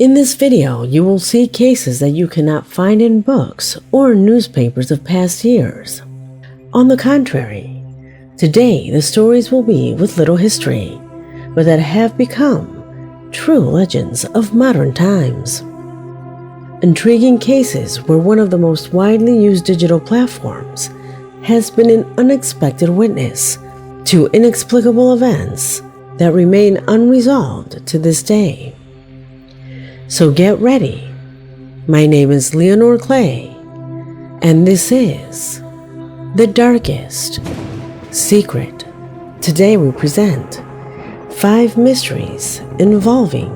In this video, you will see cases that you cannot find in books or newspapers of past years. On the contrary, today the stories will be with little history, but that have become true legends of modern times. Intriguing cases where one of the most widely used digital platforms has been an unexpected witness to inexplicable events that remain unresolved to this day. So get ready. My name is Leonore Clay, and this is The Darkest Secret. Today we present 5 mysteries involving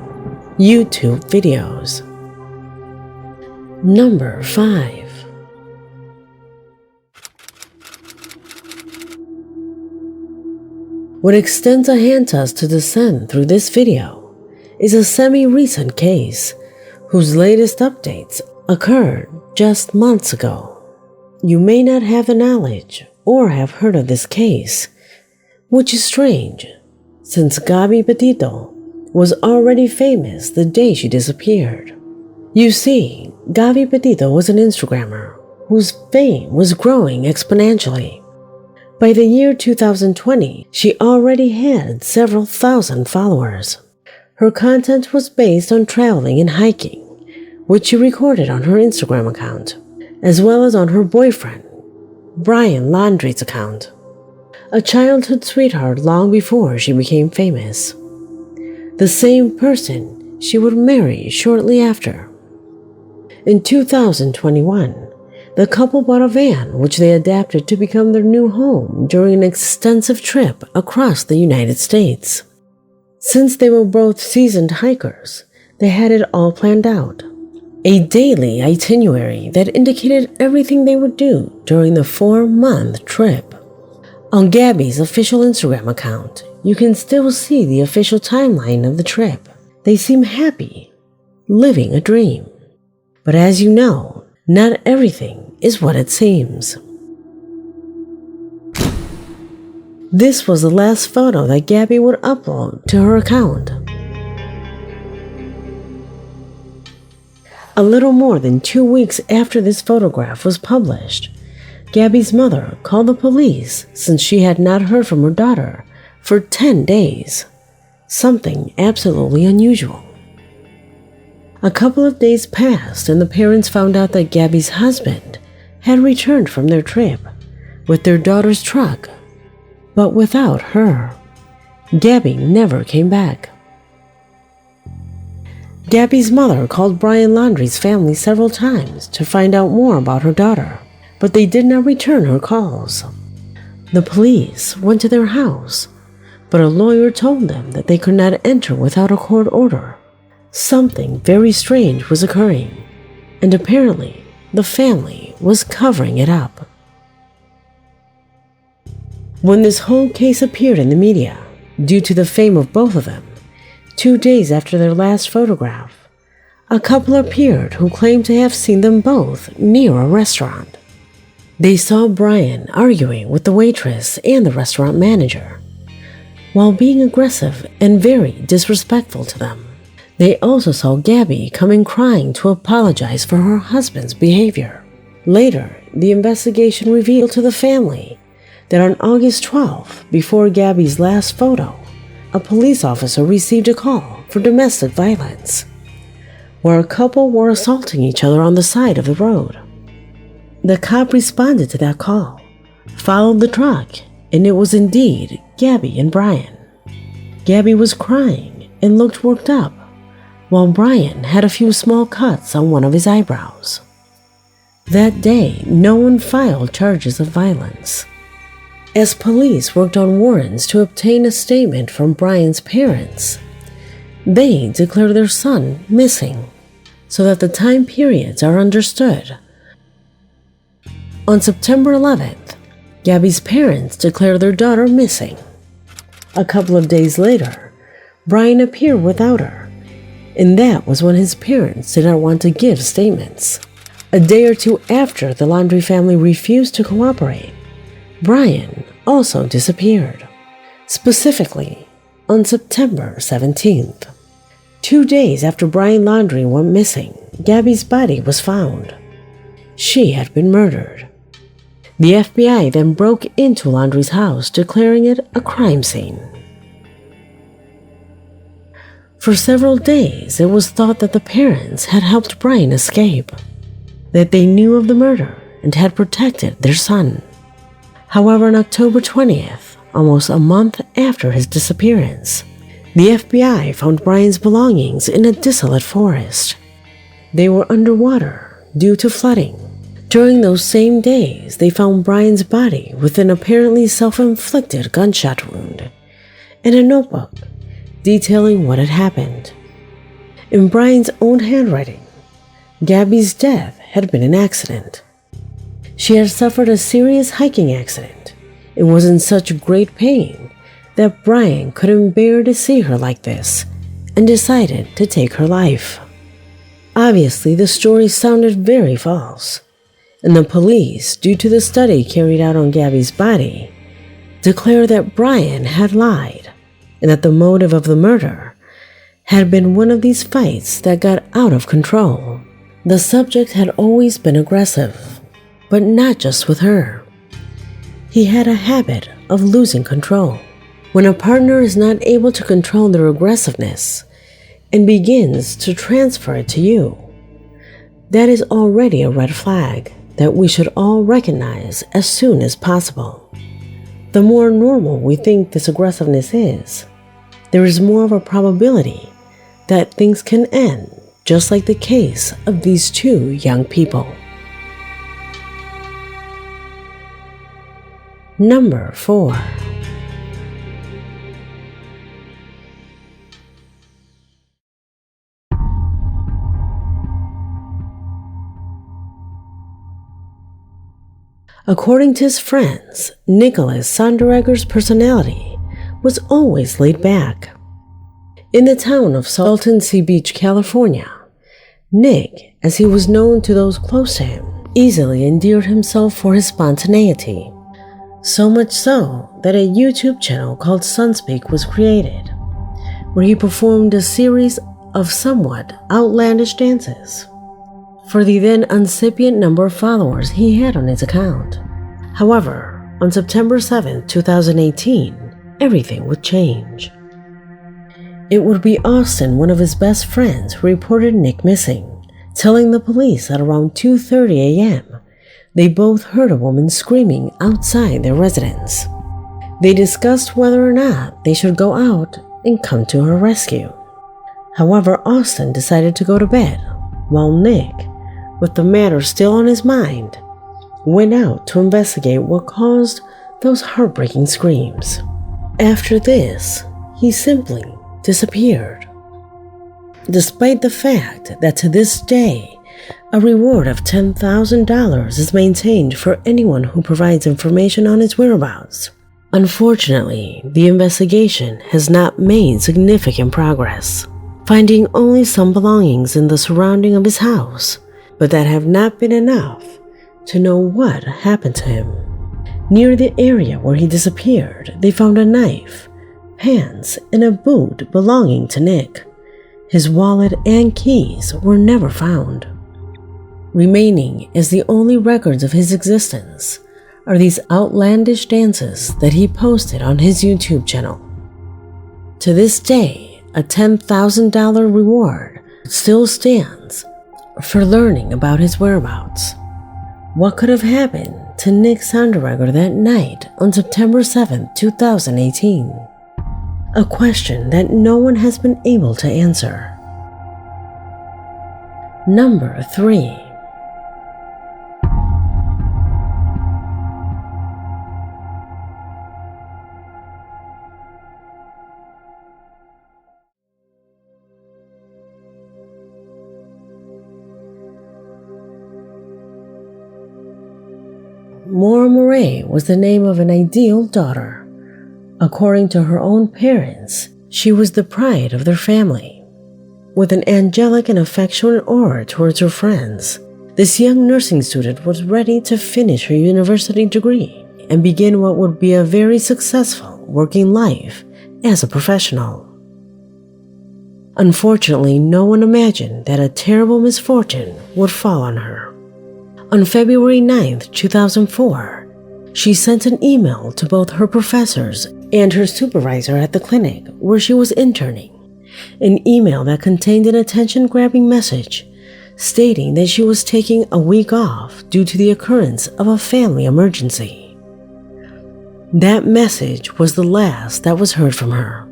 YouTube videos. Number 5. What extends a hand to us to descend through this video is a semi-recent case whose latest updates occurred just months ago. You may not have the knowledge or have heard of this case, which is strange, since Gabi Petito was already famous the day she disappeared. You see, Gabi Petito was an Instagrammer whose fame was growing exponentially. By the year 2020, she already had several thousand followers. Her content was based on traveling and hiking, which she recorded on her Instagram account, as well as on her boyfriend, Brian Laundrie's account, a childhood sweetheart long before she became famous. The same person she would marry shortly after. In 2021, the couple bought a van which they adapted to become their new home during an extensive trip across the United States. Since they were both seasoned hikers, they had it all planned out. A daily itinerary that indicated everything they would do during the 4-month trip. On Gabi's official Instagram account, you can still see the official timeline of the trip. They seem happy, living a dream. But as you know, not everything is what it seems. This was the last photo that Gabi would upload to her account. A little more than 2 weeks after this photograph was published, Gabi's mother called the police since she had not heard from her daughter for 10 days. Something absolutely unusual. A couple of days passed and the parents found out that Gabi's husband had returned from their trip with their daughter's truck. But without her, Gabi never came back. Gabi's mother called Brian Laundrie's family several times to find out more about her daughter, but they did not return her calls. The police went to their house, but a lawyer told them that they could not enter without a court order. Something very strange was occurring, and apparently the family was covering it up. When this whole case appeared in the media, due to the fame of both of them, 2 days after their last photograph, a couple appeared who claimed to have seen them both near a restaurant. They saw Brian arguing with the waitress and the restaurant manager, while being aggressive and very disrespectful to them. They also saw Gabi coming crying to apologize for her husband's behavior. Later, the investigation revealed to the family that on August 12th, before Gabi's last photo, a police officer received a call for domestic violence, where a couple were assaulting each other on the side of the road. The cop responded to that call, followed the truck, and it was indeed Gabi and Brian. Gabi was crying and looked worked up, while Brian had a few small cuts on one of his eyebrows. That day, no one filed charges of violence. As police worked on warrants to obtain a statement from Brian's parents, they declared their son missing, so that the time periods are understood. On September 11th, Gabi's parents declared their daughter missing. A couple of days later, Brian appeared without her, and that was when his parents did not want to give statements. A day or two after the Laundrie family refused to cooperate, Brian also disappeared, specifically on September 17th. 2 days after Brian Laundrie went missing, Gabby's body was found. She had been murdered. The FBI then broke into Laundrie's house, declaring it a crime scene. For several days, it was thought that the parents had helped Brian escape, that they knew of the murder and had protected their son. However, on October 20th, almost a month after his disappearance, the FBI found Brian's belongings in a desolate forest. They were underwater due to flooding. During those same days, they found Brian's body with an apparently self-inflicted gunshot wound and a notebook detailing what had happened. In Brian's own handwriting, Gabby's death had been an accident. She had suffered a serious hiking accident and was in such great pain that Brian couldn't bear to see her like this and decided to take her life. Obviously, the story sounded very false, and the police, due to the study carried out on Gabby's body, declared that Brian had lied and that the motive of the murder had been one of these fights that got out of control. The subject had always been aggressive, but not just with her. He had a habit of losing control. When a partner is not able to control their aggressiveness and begins to transfer it to you, that is already a red flag that we should all recognize as soon as possible. The more normal we think this aggressiveness is, there is more of a probability that things can end, just like the case of these two young people. Number 4. According to his friends, Nicholas Sonderegger's personality was always laid back. In the town of Salton Sea Beach, California, Nick, as he was known to those close to him, easily endeared himself for his spontaneity. So much so that a YouTube channel called Sunspeak was created, where he performed a series of somewhat outlandish dances for the then incipient number of followers he had on his account. However, on September 7, 2018, everything would change. It would be Austin, one of his best friends, who reported Nick missing, telling the police at around 2:30 a.m. they both heard a woman screaming outside their residence. They discussed whether or not they should go out and come to her rescue. However, Austin decided to go to bed, while Nick, with the matter still on his mind, went out to investigate what caused those heartbreaking screams. After this, he simply disappeared. Despite the fact that to this day, a reward of $10,000 is maintained for anyone who provides information on his whereabouts. Unfortunately, the investigation has not made significant progress, finding only some belongings in the surrounding of his house, but that have not been enough to know what happened to him. Near the area where he disappeared, they found a knife, pants, and a boot belonging to Nick. His wallet and keys were never found. Remaining as the only records of his existence are these outlandish dances that he posted on his YouTube channel. To this day, a $10,000 reward still stands for learning about his whereabouts. What could have happened to Nick Sonderegger that night on September 7, 2018? A question that no one has been able to answer. Number 3. Maura Murray was the name of an ideal daughter. According to her own parents, she was the pride of their family. With an angelic and affectionate aura towards her friends, this young nursing student was ready to finish her university degree and begin what would be a very successful working life as a professional. Unfortunately, no one imagined that a terrible misfortune would fall on her. On February 9th, 2004, she sent an email to both her professors and her supervisor at the clinic where she was interning, an email that contained an attention-grabbing message stating that she was taking a week off due to the occurrence of a family emergency. That message was the last that was heard from her.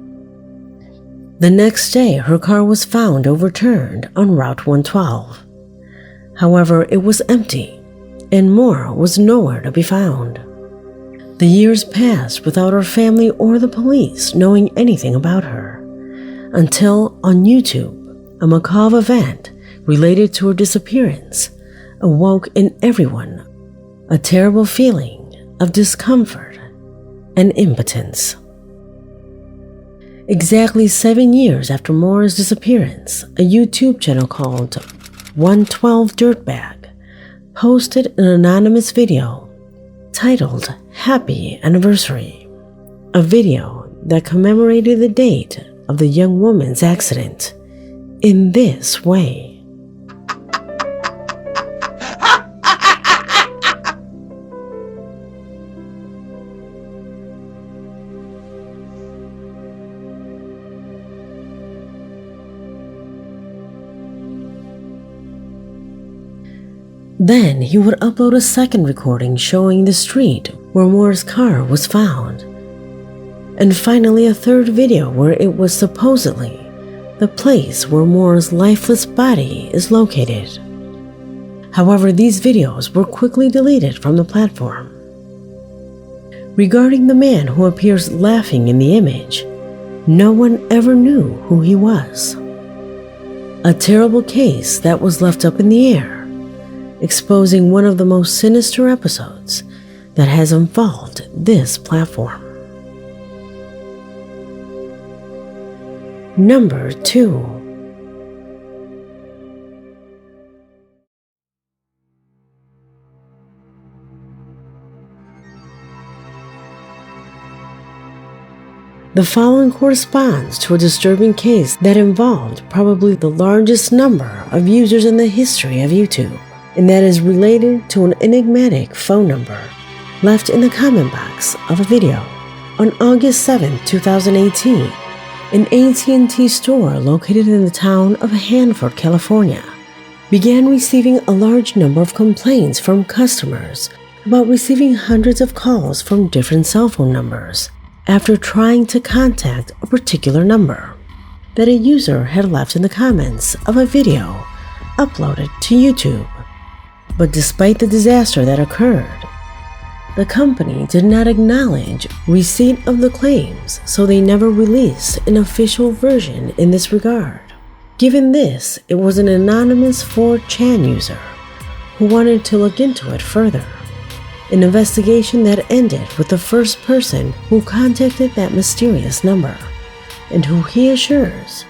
The next day, her car was found overturned on Route 112. However, it was empty, and Moore was nowhere to be found. The years passed without her family or the police knowing anything about her, until on YouTube, a macabre event related to her disappearance awoke in everyone a terrible feeling of discomfort and impotence. Exactly 7 years after Moore's disappearance, a YouTube channel called 112 Dirtbag posted an anonymous video titled Happy Anniversary, a video that commemorated the date of the young woman's accident in this way. Then he would upload a second recording showing the street where Moore's car was found, and finally a third video where it was supposedly the place where Moore's lifeless body is located. However, these videos were quickly deleted from the platform. Regarding the man who appears laughing in the image, no one ever knew who he was. A terrible case that was left up in the air, exposing one of the most sinister episodes that has involved this platform. Number 2. The following corresponds to a disturbing case that involved probably the largest number of users in the history of YouTube, and that is related to an enigmatic phone number left in the comment box of a video. On August 7, 2018, an AT&T store located in the town of Hanford, California, began receiving a large number of complaints from customers about receiving hundreds of calls from different cell phone numbers after trying to contact a particular number that a user had left in the comments of a video uploaded to YouTube. But despite the disaster that occurred, the company did not acknowledge receipt of the claims, so they never released an official version in this regard. Given this, it was an anonymous 4chan user who wanted to look into it further. An investigation that ended with the first person who contacted that mysterious number, and who he assures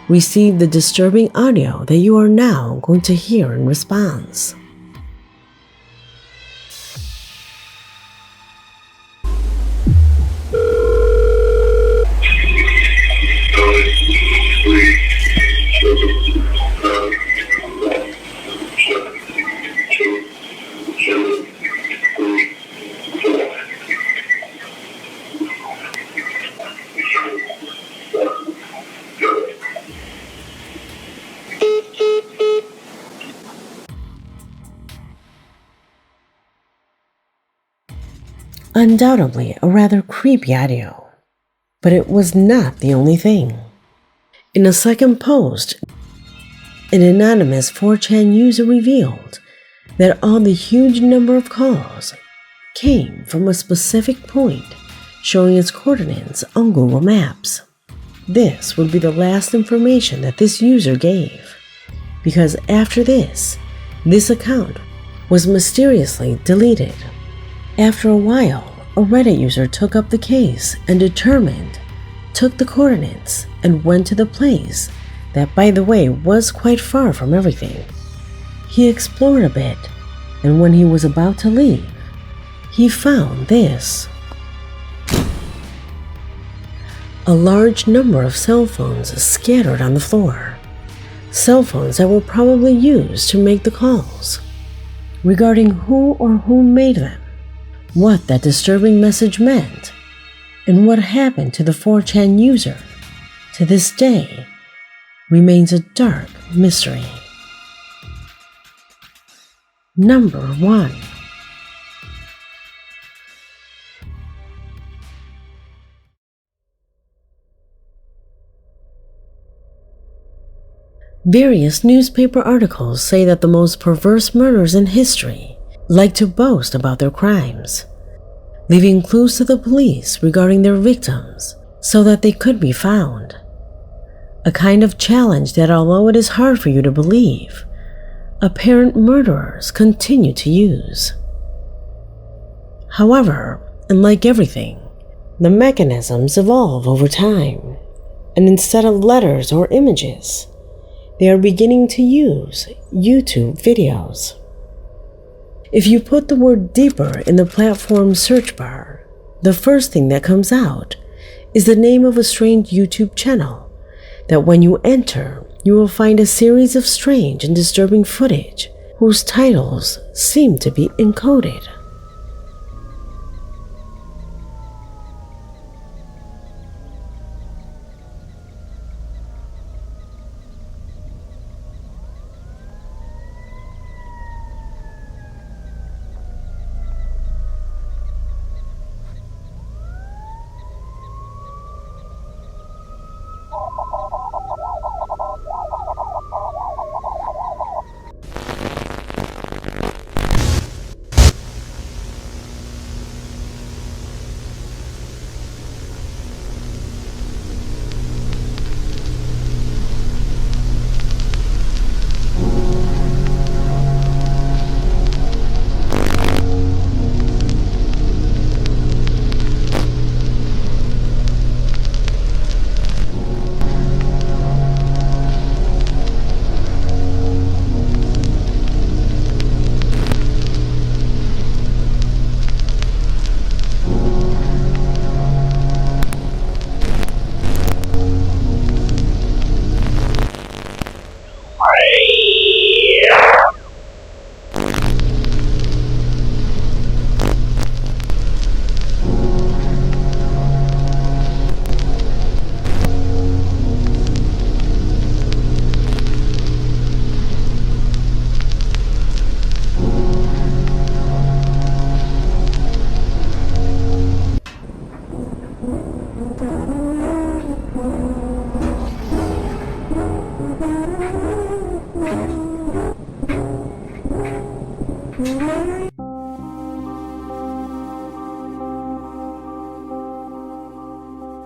received the disturbing audio that you are now going to hear in response. Undoubtedly a rather creepy audio, but it was not the only thing. In a second post, an anonymous 4chan user revealed that all the huge number of calls came from a specific point showing its coordinates on Google Maps. This would be the last information that this user gave, because after this account was mysteriously deleted. After a while, a Reddit user took up the case and took the coordinates and went to the place that, by the way, was quite far from everything. He explored a bit, and when he was about to leave, he found this. a large number of cell phones scattered on the floor. Cell phones that were probably used to make the calls. Regarding who or whom made them, what that disturbing message meant, and what happened to the 4chan user, to this day, remains a dark mystery. Number 1. Various newspaper articles say that the most perverse murderers in history like to boast about their crimes, leaving clues to the police regarding their victims so that they could be found. A kind of challenge that, although it is hard for you to believe, apparent murderers continue to use. However, and like everything, the mechanisms evolve over time, and instead of letters or images, they are beginning to use YouTube videos. If you put the word deeper in the platform's search bar, the first thing that comes out is the name of a strange YouTube channel that when you enter, you will find a series of strange and disturbing footage whose titles seem to be encoded.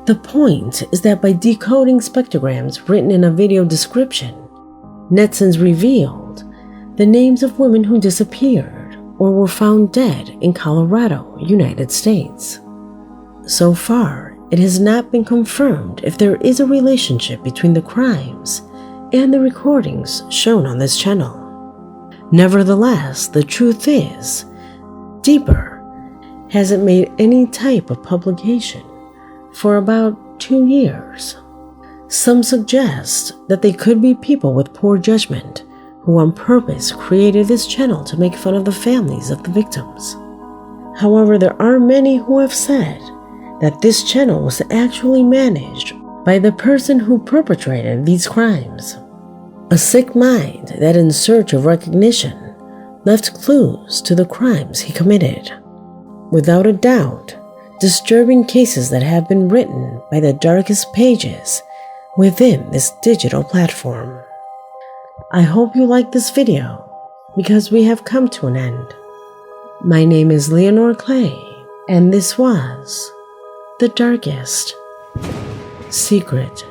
The point is that by decoding spectrograms written in a video description, netizens revealed the names of women who disappeared or were found dead in Colorado, United States. So far, it has not been confirmed if there is a relationship between the crimes and the recordings shown on this channel. Nevertheless, the truth is, Deeper hasn't made any type of publication for about 2 years. Some suggest that they could be people with poor judgment who on purpose created this channel to make fun of the families of the victims. However, there are many who have said that this channel was actually managed by the person who perpetrated these crimes. A sick mind that in search of recognition left clues to the crimes he committed. Without a doubt, disturbing cases that have been written by the darkest pages within this digital platform. I hope you liked this video because we have come to an end. My name is Leonore Clay, and this was The Darkest Secret.